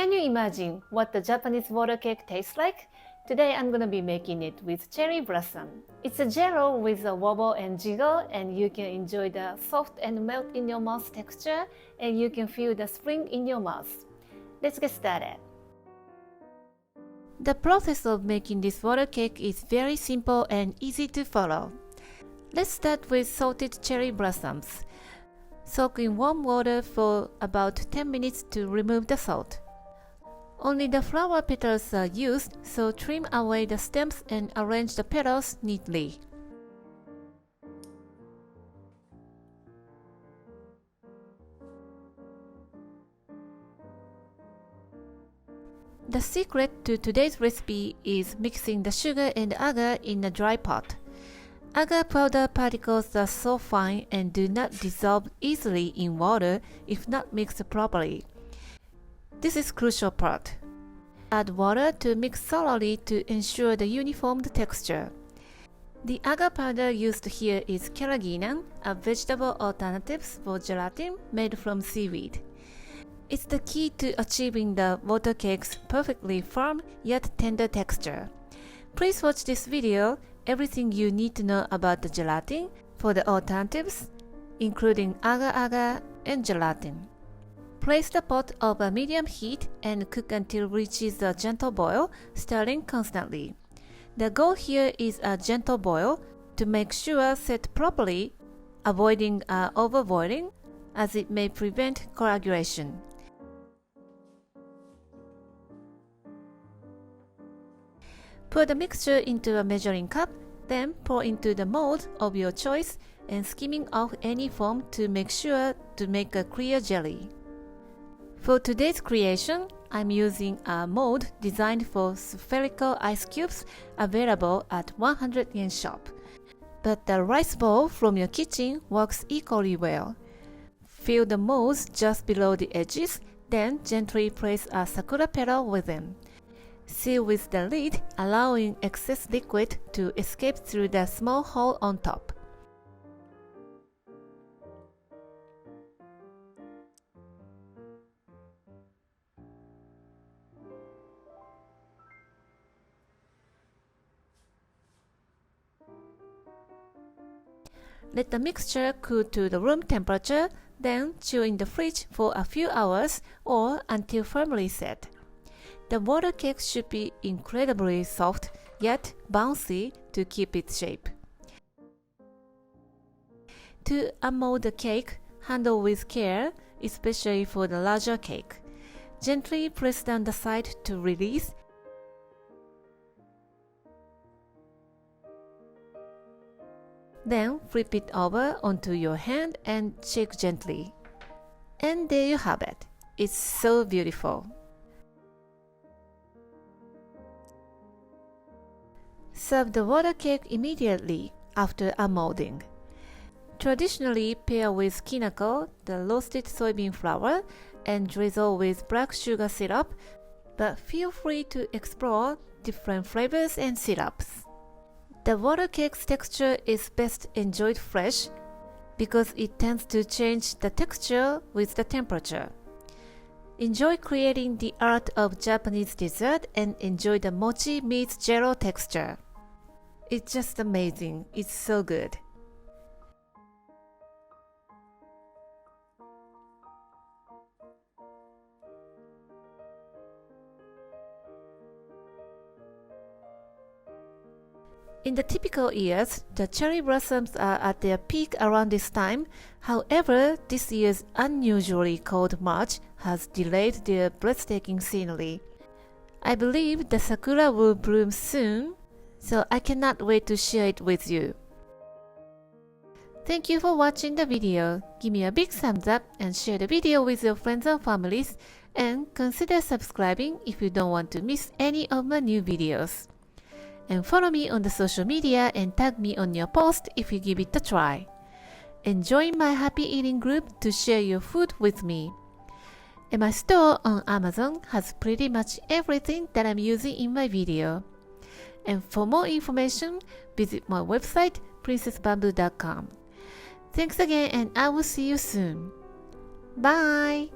Can you imagine what the Japanese water cake tastes like? Today I'm gonna be making it with cherry blossom. It's a jello with a wobble and jiggle, and you can enjoy the soft and melt in your mouth texture, and you can feel the spring in your mouth. Let's get started. The process of making this water cake is very simple and easy to follow. Let's start with salted cherry blossoms. Soak in warm water for about 10 minutes to remove the salt. Only the flower petals are used, so trim away the stems and arrange the petals neatly. The secret to today's recipe is mixing the sugar and agar in a dry pot. Agar powder particles are so fine and do not dissolve easily in water if not mixed properly. This is crucial part. Add water to mix thoroughly to ensure the uniformed texture. The agar powder used here is Carrageenan, a vegetable alternative for gelatin made from seaweed. It's the key to achieving the water cake's perfectly firm yet tender texture. Please watch this video, everything you need to know about the gelatin for the alternatives, including agar-agar and gelatin. Place the pot over medium heat and cook until reaches a gentle boil, stirring constantly. The goal here is a gentle boil to make sure set properly, avoiding overboiling, as it may prevent coagulation. Pour the mixture into a measuring cup, then pour into the mold of your choice and skimming off any foam to make sure to make a clear jelly. For today's creation, I'm using a mold designed for spherical ice cubes available at 100 yen shop. But the rice bowl from your kitchen works equally well. Fill the molds just below the edges, then gently place a sakura petal within. Seal with the lid, allowing excess liquid to escape through the small hole on top. Let the mixture cool to the room temperature, then chill in the fridge for a few hours or until firmly set. The water cake should be incredibly soft yet bouncy to keep its shape. To unmold the cake, handle with care, especially for the larger cake. Gently press down the side to release. Then flip it over onto your hand and shake gently. And there you have it. It's so beautiful. Serve the water cake immediately after unmolding. Traditionally pair with Kinako, the roasted soybean flour, and drizzle with black sugar syrup, but feel free to explore different flavors and syrups. The water cake's texture is best enjoyed fresh because it tends to change the texture with the temperature. Enjoy creating the art of Japanese dessert and enjoy the mochi meets jello texture. It's just amazing. It's so good. In the typical years, the cherry blossoms are at their peak around this time. However, this year's unusually cold March has delayed their breathtaking scenery. I believe the sakura will bloom soon, so I cannot wait to share it with you. Thank you for watching the video. Give me a big thumbs up and share the video with your friends and families, and consider subscribing if you don't want to miss any of my new videos. And follow me on the social media and tag me on your post if you give it a try. And join my happy eating group to share your food with me. And my store on Amazon has pretty much everything that I'm using in my video. And for more information, visit my website princessbamboo.com. Thanks again, and I will see you soon. Bye!